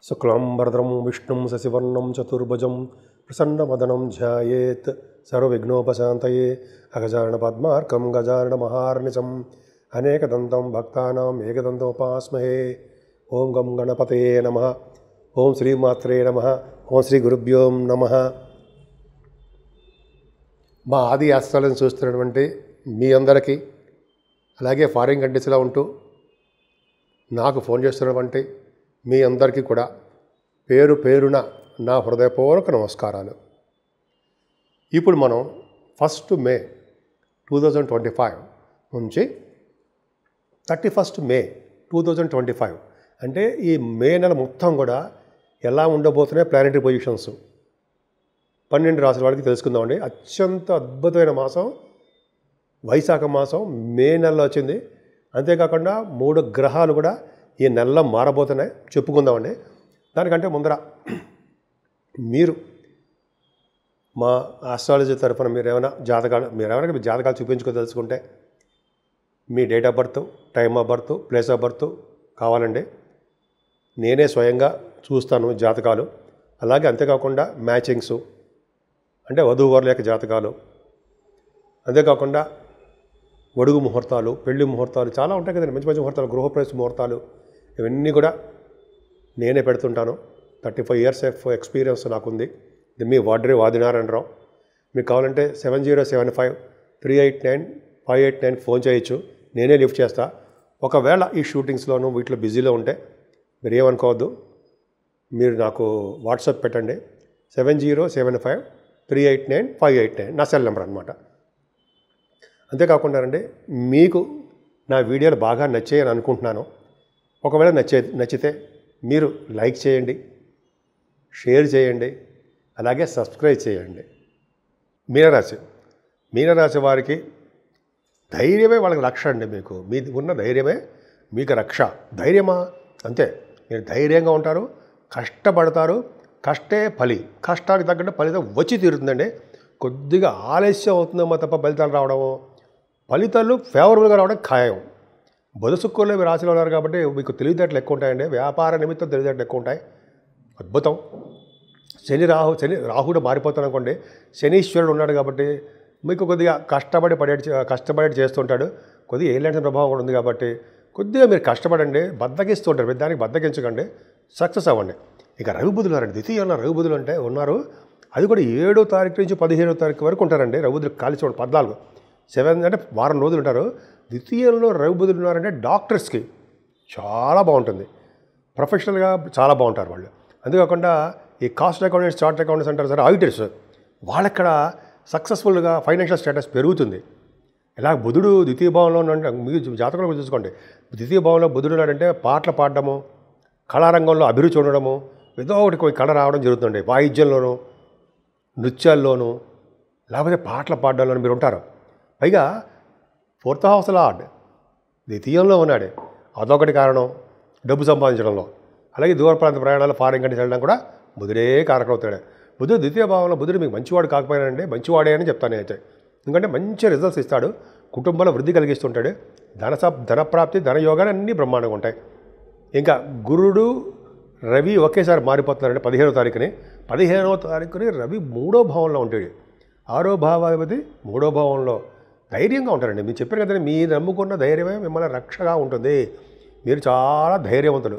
శుక్లాంబరధరం విష్ణుం శశివర్ణం చతుర్భుజం ప్రసన్నవదనం ధ్యాయేత్ సర్వవిఘ్నోపశాంతయే అగజానన పద్మార్కం గజానన మహార్నిశం అనేకదంతం భక్తానాం ఏకదంతోపాస్మహే. ఓం గం గణపతయే నమః. ఓం శ్రీమాత్రే నమః. ఓం శ్రీ గురుభ్యో నమః. మా ఆది ఆస్ట్రాలజీని చూస్తున్నటువంటి మీ అందరికీ, అలాగే ఫారిన్ కంట్రీస్లో ఉంటూ నాకు ఫోన్ చేస్తున్నటువంటి మీ అందరికీ కూడా పేరు పేరున నా హృదయపూర్వక నమస్కారాలు. ఇప్పుడు మనం 1 మే 2025 నుంచి 31 మే 2025 అంటే ఈ మే నెల మొత్తం కూడా ఎలా ఉండబోతున్నాయి ప్లానెటరీ పొజిషన్స్ 12 రాసుల వాళ్ళకి తెలుసుకుందామండి. అత్యంత అద్భుతమైన మాసం వైశాఖ మాసం మే నెలలో వచ్చింది. అంతేకాకుండా 3 గ్రహాలు కూడా ఈ నెలలో మారబోతున్నాయి, చెప్పుకుందామండి. దానికంటే ముందర మీరు మా ఆస్ట్రాలజీ తరఫున మీరు ఏమైనా జాతకాలు చూపించుకోదలుచుకుంటే మీ date of birth, time of birth, place of birth కావాలండి. నేనే స్వయంగా చూస్తాను జాతకాలు. అలాగే అంతేకాకుండా మ్యాచింగ్స్ అంటే వధూవరుల యొక్క జాతకాలు, అంతేకాకుండా ఒడుగు ముహూర్తాలు, పెళ్లి ముహూర్తాలు చాలా ఉంటాయి కదండి, మంచి మంచి ముహూర్తాలు, గృహప్రవేశ ముహూర్తాలు, ఇవన్నీ కూడా నేనే పెడుతుంటాను. 35 years ఆఫ్ ఎక్స్పీరియన్స్ నాకుంది. ఇది మీ వాదినారాయణరావు. మీకు కావాలంటే 7075389589 ఫోన్ చేయొచ్చు, నేనే లిఫ్ట్ చేస్తా. ఒకవేళ ఈ షూటింగ్స్లోనూ వీటిలో బిజీలో ఉంటే మీరు ఏమనుకోవద్దు, మీరు నాకు వాట్సాప్ పెట్టండి. 7075389589 నా సెల్ నెంబర్ అనమాట. అంతేకాకుండా అండి, మీకు నా వీడియోలు బాగా నచ్చాయని అనుకుంటున్నాను. ఒకవేళ నచ్చితే మీరు లైక్ చేయండి, షేర్ చేయండి, అలాగే సబ్స్క్రైబ్ చేయండి. మీనరాశి వారికి ధైర్యమే వాళ్ళకి రక్ష అండి. మీకు ఉన్న ధైర్యమే మీకు రక్ష. ధైర్యమా? అంతే. మీరు ధైర్యంగా ఉంటారు, కష్టపడతారు. కష్టే కష్టానికి తగ్గట్టు ఫలితం వచ్చి తీరుతుందండి. కొద్దిగా ఆలస్యం అవుతుందేమో తప్ప ఫలితాలు రావడము, ఫలితాలు ఫేవరబుల్గా రావడం ఖాయం. బుధశుక్రులు మీ రాశిలో ఉన్నారు కాబట్టి మీకు తెలివితేటలు ఎక్కువ ఉంటాయండి. వ్యాపార నిమిత్తం తెలివితేటలు ఎక్కువ ఉంటాయి. అద్భుతం. రాహుడు మారిపోతాడు అనుకోండి, శనీశ్వరుడు ఉన్నాడు కాబట్టి మీకు కొద్దిగా కష్టపడి చేస్తుంటాడు. కొద్దిగా ఏలాంటి ప్రభావం కూడా ఉంది కాబట్టి కొద్దిగా మీరు కష్టపడండి, బద్దకిస్తుంటారు. దానికి బద్దకించకండి, సక్సెస్ అవ్వండి. ఇక రవిబుధులు ఉన్నారండి, ద్వితీయంలో రవిబుధులు అంటే ఉన్నారు. అది కూడా 7వ తారీఖు నుంచి 15వ తారీఖు వరకు ఉంటారండి. రవిబుధులు ఖాళీ చూడండి, 14 7 అంటే వారం రోజులు ఉంటారు. ద్వితీయంలో రవిబుధులు ఉన్నారంటే డాక్టర్స్కి చాలా బాగుంటుంది, ప్రొఫెషనల్గా చాలా బాగుంటారు వాళ్ళు. అంతేకాకుండా ఈ కాస్ట్ అకౌంటెంట్స్, చార్ట్ అకౌంటెంట్స్ అంటారు సార్, ఆడిటర్స్, వాళ్ళక్కడ సక్సెస్ఫుల్గా ఫైనాన్షియల్ స్టేటస్ పెరుగుతుంది. ఇలా బుధుడు ద్వితీయ భావంలో ఉన్న మీరు జాతకంలో చూసుకోండి, ద్వితీయ భావంలో బుధుడు ఉన్నాడంటే పాటలు పాడడము, కళారంగంలో అభిరుచి ఉండడము, ఏదో ఒకటి కళ రావడం జరుగుతుంది. వాయిద్యంలోనూ, నృత్యాల్లోనూ, లేకపోతే పాటలు పాడడంలోనూ మీరు ఉంటారు. పైగా 4th house లార్డ్ ద్వితీయంలో ఉన్నాడు, అదొకటి కారణం డబ్బు సంపాదించడంలో. అలాగే దూర ప్రాంత ప్రయాణాలు, ఫారిన్ కంట్రీస్ వెళ్ళడం కూడా బుధుడే కారకం అవుతాడు. బుధుడు ద్వితీయ భావంలో బుధుడు మీకు మంచివాడు కాకపోయినాడండి, మంచివాడే అని చెప్తాను నేనైతే. ఎందుకంటే మంచి రిజల్ట్స్ ఇస్తాడు, కుటుంబంలో వృద్ధి కలిగిస్తుంటాడు, ధనప్రాప్తి, ధనయోగాలు అన్నీ బ్రహ్మాండంగా ఉంటాయి. ఇంకా గురుడు రవి ఒకేసారి మారిపోతున్నారండి 15వ తారీఖుని. 15వ తారీఖుని రవి 3వ భావంలో ఉంటాడు. 6వ భావాధిపతి 3వ భావంలో. ధైర్యంగా ఉంటారండి. మీరు చెప్పారు కదండి, మీరు నమ్ముకున్న ధైర్యమే మిమ్మల్ని రక్షగా ఉంటుంది. మీరు చాలా ధైర్యవంతులు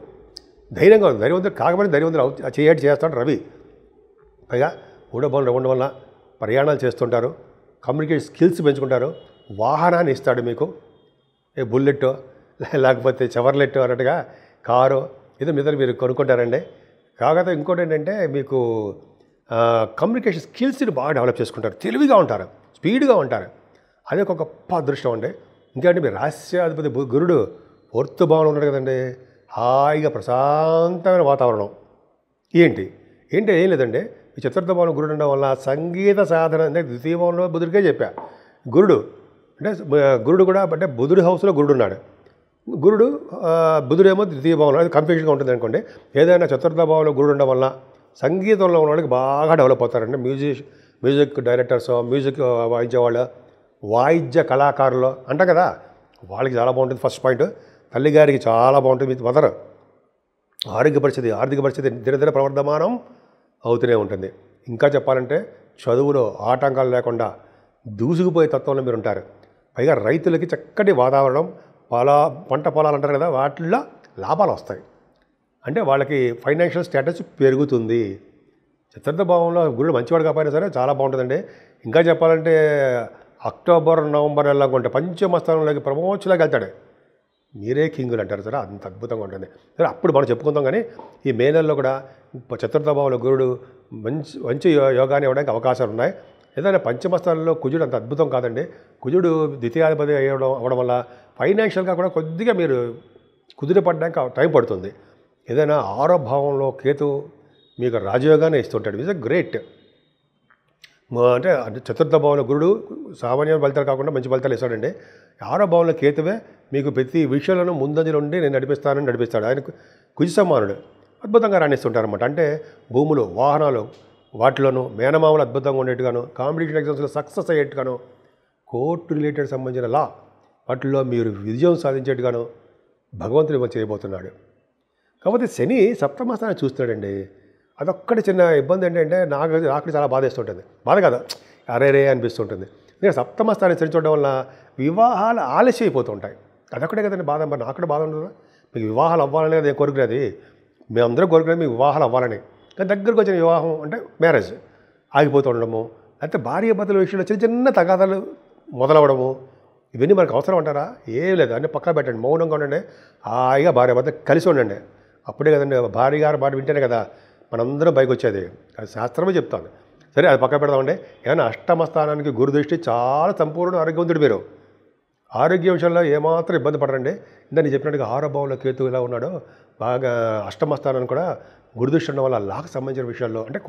కాకపోతే ధైర్యవంతులు చేస్తాడు రవి. పైగా 3వ భావంలో ఉండడం వల్ల ప్రయాణాలు చేస్తుంటారు, కమ్యూనికేషన్ స్కిల్స్ పెంచుకుంటారు, వాహనాన్ని ఇస్తాడు మీకు. బుల్లెట్ లేకపోతే చెవర్లెట్ అన్నట్టుగా కారు ఏదో మీద మీరు కొనుక్కుంటారండి. కాకపోతే ఇంకోటి ఏంటంటే మీకు కమ్యూనికేషన్ స్కిల్స్ని బాగా డెవలప్ చేసుకుంటారు, తెలివిగా ఉంటారు, స్పీడ్గా ఉంటారు. అది ఒక గొప్ప అదృష్టం అండి. ఇంకేంటి మీ రాశ్యాధిపతి గురుడు 4th భావంలో ఉన్నాడు కదండి. హాయిగా ప్రశాంతమైన వాతావరణం. ఏం లేదండి, ఈ 4th భావంలో గురుడు ఉండడం వల్ల సంగీత సాధన అంటే ద్వితీయ భావంలో బుధుడికే చెప్పా. గురుడు కూడా అంటే బుధుడి హౌస్లో గురుడు ఉన్నాడు. బుధుడేమో ద్వితీయ భావంలో, అది కన్ఫ్యూజన్గా ఉంటుంది అనుకోండి. ఏదైనా 4th భావంలో గురుడు ఉండడం వల్ల సంగీతంలో ఉన్న వాళ్ళకి బాగా డెవలప్ అవుతారండి. మ్యూజిక్ డైరెక్టర్స్, మ్యూజిక్ వాయించేవాళ్ళు, వాయిద్య కళాకారులు అంట కదా, వాళ్ళకి చాలా బాగుంటుంది. First point. తల్లిగారికి చాలా బాగుంటుంది, మీ మదర్ ఆర్థిక పరిస్థితి దినదిన ప్రవర్ధమానం అవుతూనే ఉంటుంది. ఇంకా చెప్పాలంటే చదువులో ఆటంకాలు లేకుండా దూసుకుపోయే తత్వంలో మీరు ఉంటారు. పైగా రైతులకి చక్కటి వాతావరణం, పంట పొలాలు అంటారు కదా, వాటిల్లో లాభాలు వస్తాయి. అంటే వాళ్ళకి ఫైనాన్షియల్ స్టేటస్ పెరుగుతుంది. చతుర్థ భావంలో గురుడు మంచివాడు కాకపోయినా సరే చాలా బాగుంటుందండి. ఇంకా చెప్పాలంటే అక్టోబర్ నవంబర్ నెలలో కొంటే పంచమస్థానంలోకి ప్రమోషన్లోకి వెళ్తాడు. మీరే కింగులు అంటారు సరే, అంత అద్భుతంగా ఉంటుంది. సరే అప్పుడు మనం చెప్పుకుందాం. కానీ ఈ మే నెలలో కూడా చతుర్థ భావంలో గురుడు మంచి యోగాన్ని ఇవ్వడానికి అవకాశాలు ఉన్నాయి. ఏదైనా పంచమస్థానంలో కుజుడు అంత అద్భుతం కాదండి. కుజుడు ద్వితీయాధిపతి అవ్వడం వల్ల ఫైనాన్షియల్గా కూడా కొద్దిగా మీరు కుదిరిపడడానికి టైం పడుతుంది. ఏదైనా 6వ భావంలో కేతు మీకు రాజయోగాన్ని ఇస్తుంటాడు. It's great. అంటే చతుర్థ భావంలో గురుడు సామాన్య ఫలితాలు కాకుండా మంచి ఫలితాలు ఇస్తాడండి. 6వ భావంలో కేతువే మీకు ప్రతి విషయంలోనూ ముందంజలు ఉండి నేను నడిపిస్తాడు. ఆయన కుజ సమానుడు, అద్భుతంగా రాణిస్తుంటారు అనమాట. అంటే భూములు, వాహనాలు, వాటిలోనూ మేనమామలు అద్భుతంగా ఉండేట్టుగాను, కాంపిటీషన్ ఎగ్జామ్స్లో సక్సెస్ అయ్యేట్టుగాను, కోర్టు రిలేటెడ్ సంబంధించిన లా వాటిల్లో మీరు విజయం సాధించేట్టుగాను భగవంతుడు చేయబోతున్నాడు. కాకపోతే శని సప్తమ స్థానాన్ని చూస్తున్నాడండి. అదొక్కటి చిన్న ఇబ్బంది ఏంటంటే నాకు చాలా బాధేస్తుంటుంది. బాధ కదా, అరేరే అనిపిస్తుంటుంది. నేను సప్తమ స్థానాన్ని శని చూడడం వల్ల వివాహాలు ఆలస్యం అయిపోతూ ఉంటాయి. అదొక్కటే కదండి బాధ. మరి నాకు కూడా బాధ ఉండదు. మీకు వివాహాలు అవ్వాలనేది నేను కోరుకునేది, మేమందరం కోరుకునేది మీకు వివాహాలు అవ్వాలని. కానీ దగ్గరకు వచ్చిన వివాహం అంటే మ్యారేజ్ ఆగిపోతూ ఉండడము, లేకపోతే భార్యాభర్తల విషయంలో చిన్న చిన్న తగాదాలు మొదలవడము, ఇవన్నీ మనకు అవసరం అంటారా? ఏం లేదు. అన్నీ పక్కా పెట్టండి, మౌనంగా ఉండండి, హాయిగా భార్యాభర్త కలిసి ఉండండి. అప్పుడే కదండి భార్య గారు మాట వింటేనే కదా మనందరం పైకి వచ్చేది. అది శాస్త్రమే చెప్తాను. సరే అది పక్క పెడదామండి. ఏమైనా అష్టమ స్థానానికి గురు దృష్టి చాలా సంపూర్ణ ఆరోగ్యవంతుడు. మీరు ఆరోగ్య విషయంలో ఏమాత్రం ఇబ్బంది పడరండి. ఇందా నేను చెప్పినట్టుగా 6వ భావంలో కేతు ఇలా ఉన్నాడో, బాగా అష్టమ స్థానాన్ని కూడా గురుదృష్టి ఉండడం వల్ల లాకు సంబంధించిన విషయాల్లో అంటే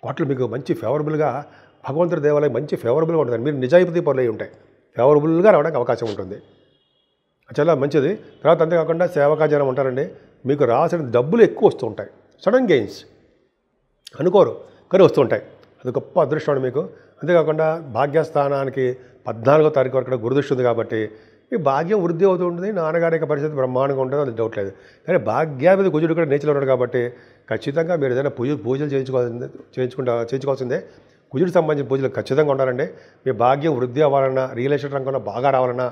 వాటిలో మీకు మంచి ఫేవరబుల్గా భగవంతుడి దేవాలయం మంచి ఫేవరబుల్గా ఉంటుంది. మీరు నిజాయితీ పనులు అయి ఉంటాయి, ఫేవరబుల్గా రావడానికి అవకాశం ఉంటుంది. చాలా మంచిది. తర్వాత అంతేకాకుండా సేవకాజనం ఉంటారండి. మీకు రాసిన డబ్బులు ఎక్కువ వస్తూ ఉంటాయి. సడన్ గెయిన్స్ అనుకోరు కానీ వస్తూ ఉంటాయి. అది గొప్ప అదృష్టం మీకు. అంతేకాకుండా భాగ్యస్థానానికి 14వ తారీఖు వరకు గురుదృష్టి ఉంది కాబట్టి మీ భాగ్యం వృద్ధి అవుతూ ఉంటుంది. నాన్నగారి యొక్క పరిస్థితి బ్రహ్మాండంగా ఉంటుంది, అది డౌట్ లేదు. కానీ భాగ్యాధిపతి కుజుడు కూడా నేచర్లో ఉన్నాడు కాబట్టి ఖచ్చితంగా మీరు ఏదైనా పూజలు చేయించుకోవాల్సిందే. కుజుడికి సంబంధించిన పూజలు ఖచ్చితంగా ఉండాలండి. మీ భాగ్యం వృద్ధి అవ్వాలన్నా, రియల్ ఎస్టేట్ రంగంలో బాగా రావాలన్నా,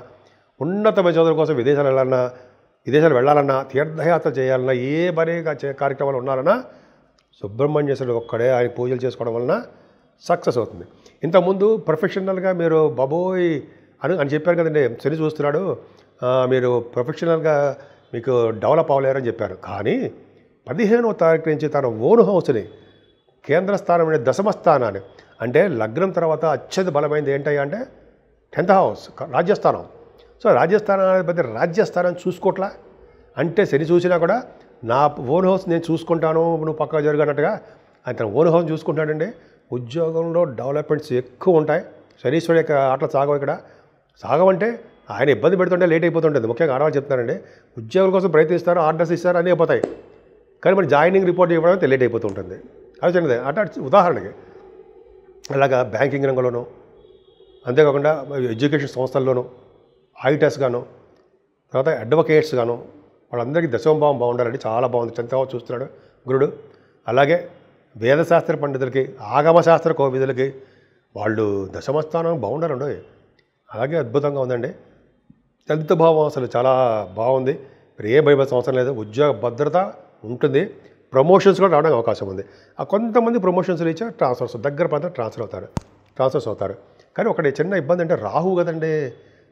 ఉన్నతమైన చదువుల కోసం విదేశాలు వెళ్ళాలన్నా, తీర్థయాత్ర చేయాలన్నా, ఏ పని కార్యక్రమాలు ఉన్నారన్నా సుబ్రహ్మణ్యేశ్వరుడు ఒక్కడే ఆయన పూజలు చేసుకోవడం వలన సక్సెస్ అవుతుంది. ఇంతకుముందు ప్రొఫెషనల్గా మీరు బాబోయ్ అని చెప్పారు కదండి, శని చూస్తున్నాడు, మీరు ప్రొఫెషనల్గా మీకు డెవలప్ అవ్వలేరని చెప్పారు. కానీ 15వ తారీఖు నుంచి తన ఓన్ హౌస్ని కేంద్ర స్థానం అనే దశమ స్థానాన్ని, అంటే లగ్నం తర్వాత అత్యంత బలమైనది ఏంటయ్యా అంటే 10th హౌస్ రాజ్యస్థానం. సో రాజ్యస్థానాధిపతి రాజ్యస్థానాన్ని చూసుకోవట్లా అంటే శని చూసినా కూడా నా ఓన్ హౌస్ నేను చూసుకుంటాను, నువ్వు పక్కగా జరగనట్టుగా ఆయన తన ఓన్ హౌస్ చూసుకుంటాడండి. ఉద్యోగంలో డెవలప్మెంట్స్ ఎక్కువ ఉంటాయి. శనీశ్వరుడు యొక్క ఆటలు సాగవు. ఇక్కడ సాగవంటే ఆయన ఇబ్బంది పెడుతుంటే లేట్ అయిపోతుంటుంది. ముఖ్యంగా ఆడవాళ్ళు చెప్తున్నారండి, ఉద్యోగుల కోసం ప్రయత్నిస్తారు, ఆర్డర్స్ ఇస్తారు, అన్నీ అయిపోతాయి. కానీ మరి జాయినింగ్ రిపోర్ట్ ఇవ్వడం అయితే లేట్ అయిపోతుంటుంది. అది చిన్నది అట్లా ఉదాహరణకి. అలాగా బ్యాంకింగ్ రంగంలోనూ, అంతేకాకుండా ఎడ్యుకేషన్ సంస్థల్లోనూ, ఐటెస్ గాను, తర్వాత అడ్వకేట్స్ గాను, వాళ్ళందరికీ దశమభావం బాగుండాలండి. చాలా బాగుంది. 10th హౌస్ చూస్తున్నాడు గురుడు. అలాగే వేదశాస్త్ర పండితులకి, ఆగమశాస్త్ర కోవిదులకి వాళ్ళు దశమస్థానం బాగుండాలండి. అలాగే అద్భుతంగా ఉందండి. 10th భావం అసలు చాలా బాగుంది. మీరు ఏ భయపడాల్సిన అవసరం లేదు. ఉద్యోగ భద్రత ఉంటుంది. ప్రమోషన్స్ కూడా రావడానికి అవకాశం ఉంది. కొంతమంది ప్రమోషన్స్లు ఇచ్చా ట్రాన్స్ఫర్స్ దగ్గర ప్రాంతం ట్రాన్స్ఫర్స్ అవుతారు. కానీ ఒకటి చిన్న ఇబ్బంది అంటే రాహు కదండి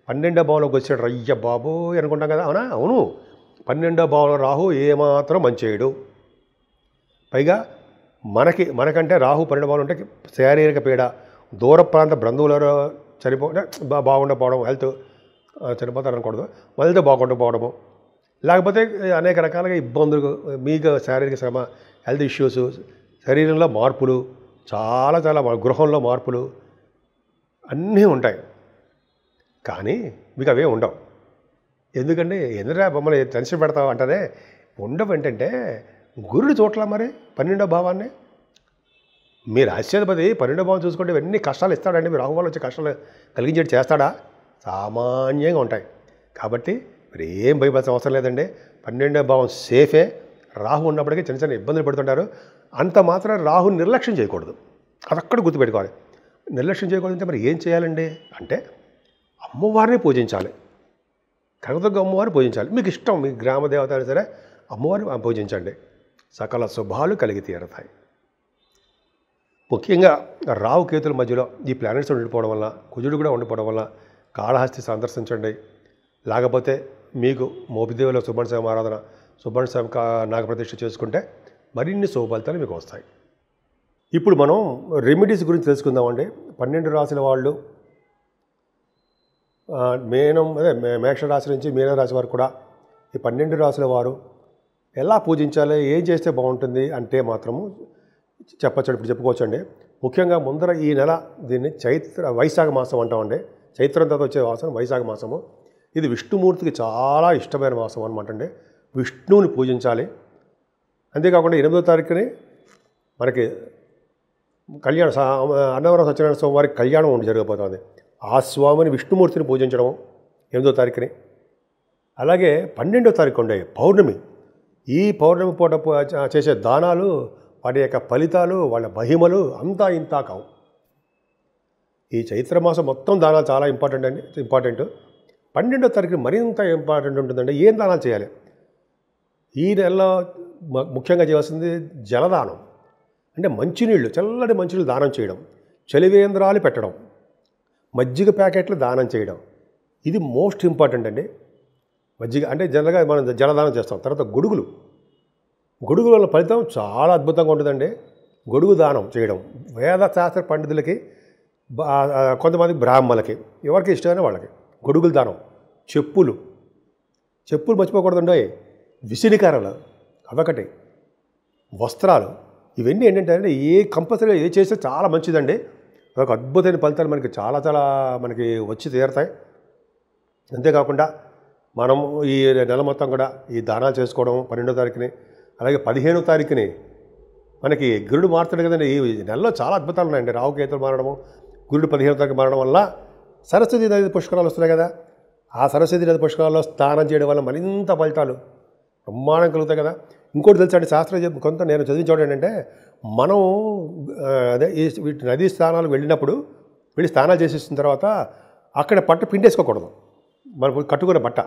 12వ భావంలోకి వచ్చాడు. రయ్య బాబు అనుకుంటాం కదా, అవును 12వ భావంలో రాహు ఏమాత్రం మంచేయడు. పైగా మనకంటే రాహు 12వ భావంలో ఉంటే శారీరక పీడ, దూర ప్రాంత బంధువులలో బాగుండకపోవడం, హెల్త్ చనిపోతారు అనకూడదు, హెల్త్ బాగుండకపోవడము, లేకపోతే అనేక రకాలుగా ఇబ్బందులు, మీకు శారీరక శ్రమ, హెల్త్ ఇష్యూస్, శరీరంలో మార్పులు, చాలా గృహంలో మార్పులు అన్నీ ఉంటాయి. కానీ మీకు అవే ఉండవు. ఎందుకంటే ఎందుకంటే మమ్మల్ని టెన్షన్ పెడతావు అంటారే, ఉండవు. ఏంటంటే గురుడు చోట్ల మరి 12వ భావాన్ని మీ రాశ్యాధిపతి 12వ భావం చూసుకుంటే ఇవన్నీ కష్టాలు ఇస్తాడండి. మీరు రాహువాళ్ళు వచ్చే కష్టాలు కలిగించేది చేస్తాడా? సామాన్యంగా ఉంటాయి. కాబట్టి మీరు ఏం భయపడాల్సిన అవసరం లేదండి. 12వ భావం సేఫే. రాహు ఉన్నప్పటికీ చిన్న చిన్న ఇబ్బందులు పడుతుంటారు. అంత మాత్రం రాహుని నిర్లక్ష్యం చేయకూడదు. అది అక్కడ గుర్తుపెట్టుకోవాలి. నిర్లక్ష్యం చేయకూడదంటే మరి ఏం చేయాలండి అంటే అమ్మవారిని పూజించాలి. కనకదుర్గ అమ్మవారిని పూజించాలి. మీకు ఇష్టం, మీ గ్రామ దేవత అయినా సరే అమ్మవారిని పూజించండి. సకల శుభాలు కలిగి తీరతాయి. ముఖ్యంగా రాహు కేతుల మధ్యలో ఈ ప్లానెట్స్ ఉండిపోవడం వల్ల, కుజుడు కూడా ఉండిపోవడం వల్ల కాళహస్తి సందర్శించండి. లేకపోతే మీకు మోపిదేవిలో సుబ్రహ్మణ్య స్వామి ఆరాధన, సుబ్రహ్మణ్య స్వామి నాగప్రతిష్ఠ చేసుకుంటే మరిన్ని శుభఫలితాలు మీకు వస్తాయి. ఇప్పుడు మనం రెమెడీస్ గురించి తెలుసుకుందామండి. 12 రాశుల వాళ్ళు మేషరాశి నుంచి మీనరాశి వరకు కూడా ఈ 12 రాశుల వారు ఎలా పూజించాలి, ఏం చేస్తే బాగుంటుంది అంటే మాత్రము చెప్పచ్చు, ఇప్పుడు చెప్పుకోవచ్చండి. ముఖ్యంగా ముందర ఈ నెల దీన్ని వైశాఖ మాసం అంటామండి. చైత్రం తర్వాత వచ్చే మాసం వైశాఖ మాసము. ఇది విష్ణుమూర్తికి చాలా ఇష్టమైన మాసం అనమాట అండి. విష్ణువుని పూజించాలి. అంతేకాకుండా 8వ తారీఖుని మనకి అన్నవరం సత్యనారాయణ స్వామి వారికి కళ్యాణం జరగబోతోంది. ఆ స్వామిని విష్ణుమూర్తిని పూజించడం 8వ తారీఖుని. అలాగే 12వ తారీఖు ఉండే పౌర్ణమి. ఈ పౌర్ణమి పూట చేసే దానాలు, వాటి యొక్క ఫలితాలు, వాళ్ళ మహిమలు అంతా ఇంతా కావు. ఈ చైత్రమాసం మొత్తం దానాలు చాలా ఇంపార్టెంట్. 12వ తారీఖు మరింత ఇంపార్టెంట్ ఉంటుందండి. ఏం దానాలు చేయాలి? ఈ నెలలో ముఖ్యంగా చేయాల్సింది జలదానం. అంటే మంచినీళ్ళు, చల్లటి మంచినీళ్ళు దానం చేయడం, చలివేంద్రాలు పెట్టడం, మజ్జిగ ప్యాకెట్లు దానం చేయడం. ఇది మోస్ట్ ఇంపార్టెంట్ అండి. మజ్జిగ అంటే జనరల్గా మనం జలదానం చేస్తాం. తర్వాత గొడుగుల వల్ల ఫలితం చాలా అద్భుతంగా ఉంటుందండి. గొడుగు దానం చేయడం వేదశాస్త్ర పండితులకి, కొంతమంది బ్రాహ్మణులకి, ఎవరికి ఇష్టమైన వాళ్ళకి గొడుగులు దానం. చెప్పులు మర్చిపోకూడదండి. విసిరికరలు అదొకటి. వస్త్రాలు, ఇవన్నీ ఏంటంటే కంపల్సరీగా ఏ చేస్తే చాలా మంచిదండి. అదొక అద్భుతమైన ఫలితాలు మనకి చాలా మనకి వచ్చి తీరుతాయి. అంతేకాకుండా మనం ఈ నెల మొత్తం కూడా ఈ దానాలు చేసుకోవడం 12వ తారీఖుని, అలాగే 15వ తారీఖుని మనకి గురుడు మారుతాడు కదండి. ఈ నెలలో చాలా అద్భుతాలు ఉన్నాయండి. రాహుకేతులు మారడము, గురుడు 15వ తారీఖు మారడం వల్ల సరస్వతి నది పుష్కరాలు వస్తున్నాయి కదా. ఆ సరస్వతి నది పుష్కరాల్లో స్నానం చేయడం వల్ల మరింత ఫలితాలు బ్రహ్మాండం కలుగుతాయి కదా. ఇంకోటి తెలుసా అండి, శాస్త్రం కొంత నేను చదివించడం ఏంటంటే, మనం వీటి నదీ స్నానాలు వెళ్ళినప్పుడు వెళ్ళి స్నానాలు చేసేసిన తర్వాత అక్కడ పట్ట పిండేసుకోకూడదు. మనం కట్టుకున్న బట్ట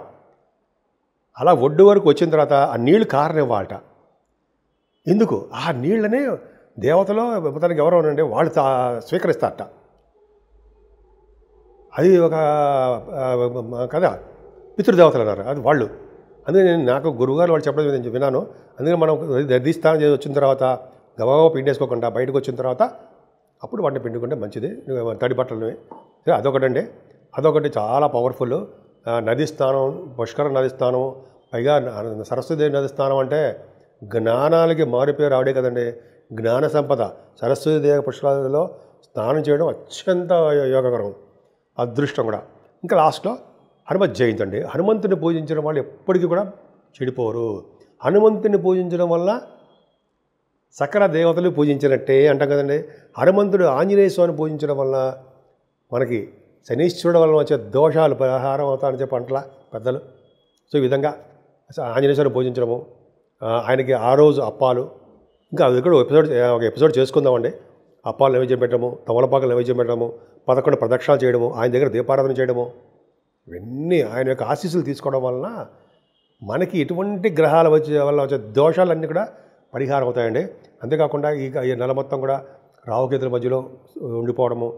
అలా ఒడ్డు వరకు వచ్చిన తర్వాత ఆ నీళ్లు కారనివ్వాలట. ఎందుకు? ఆ నీళ్ళనే దేవతలో మొత్తానికి ఎవరో ఉండండి వాళ్ళు స్వీకరిస్తారట. అది ఒక కదా, పితృదేవతలు అన్నారు అది వాళ్ళు. అందుకే నాకు గురువుగారు వాళ్ళు చెప్పడం నేను విన్నాను. అందుకని మనం నదీస్థానం చేసి వచ్చిన తర్వాత గబగబా పిండేసుకోకుండా బయటకు వచ్చిన తర్వాత అప్పుడు వాటిని పిండుకుంటే మంచిది, తడి బట్టలని. అదొకటండి. అదొకటి చాలా పవర్ఫుల్. నదీ స్నానం, పుష్కర నదీ స్నానం, పైగా సరస్వతి నదీ స్నానం అంటే జ్ఞానాలకి మారిపోయి రావడే కదండి. జ్ఞాన సంపద. సరస్వతి దేవి పుష్కరాలలో స్నానం చేయడం అత్యంత యోగకరం, అదృష్టం కూడా. ఇంకా లాస్ట్లో హనుమత్ జయంతి అండి. హనుమంతుని పూజించిన వాళ్ళు ఎప్పటికీ కూడా చెడిపోరు. హనుమంతుని పూజించడం వల్ల సకల దేవతలు పూజించినట్టే అంటాం కదండి. హనుమంతుడు ఆంజనేయ స్వామిని పూజించడం వల్ల మనకి శనీశ్వరుడు వల్ల వచ్చే దోషాలు పరిహారం అవుతాయని చెప్పి అంటలా పెద్దలు. సో ఈ విధంగా ఆంజనేయ స్వామిని పూజించడము, ఆయనకి ఆ రోజు అప్పాలు, ఇంకా అది కూడా ఒక ఎపిసోడ్ చేసుకుందామండి. అప్పాలు నైవేద్యం పెట్టడము, తమలపాకులు నైవేద్యం పెట్టడము, 11 ప్రదక్షిణాలు చేయడము, ఆయన దగ్గర దీపారాధన చేయడము, ఇవన్నీ ఆయన యొక్క ఆశీస్సులు తీసుకోవడం వలన మనకి ఎటువంటి గ్రహాల వల్ల వచ్చే దోషాలన్నీ కూడా పరిహారం అవుతాయండి. అంతేకాకుండా ఈ నెల మొత్తం కూడా రాహుకేతుల మధ్యలో ఉండిపోవడము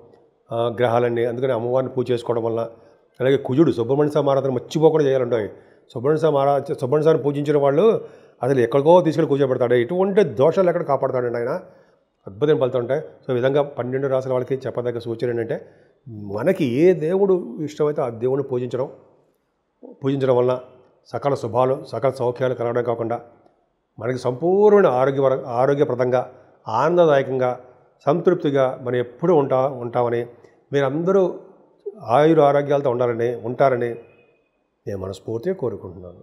గ్రహాలన్నీ, అందుకని అమ్మవారిని పూజ చేసుకోవడం వల్ల. అలాగే కుజుడు సుబ్రహ్మణ్య స్వామి ఆరాధన మర్చిపోకుండా చేయాలంటే, సుబ్రహ్మణ్య స్వామిని పూజించిన వాళ్ళు అసలు ఎక్కడికో తీసుకెళ్ళి కూర్చోబెడతాడు. ఎటువంటి దోషాలు ఎక్కడ కాపాడుతాడండి ఆయన. అద్భుతం ఫలితం ఉంటాయి. సో ఈ విధంగా 12 రాసుల వాళ్ళకి చెప్పదగ్గ సూచన ఏంటంటే, మనకి ఏ దేవుడు ఇష్టమైతే ఆ దేవుడిని పూజించడం వల్ల సకల శుభాలు, సకల సౌఖ్యాలు కలగడం కాకుండా మనకి సంపూర్ణ ఆరోగ్యప్రదంగా, ఆనందదాయకంగా, సంతృప్తిగా మనం ఎప్పుడూ ఉంటామని, మీరందరూ ఆరోగ్యాలతో ఉంటారని నేను మనస్ఫూర్తిగా కోరుకుంటున్నాను.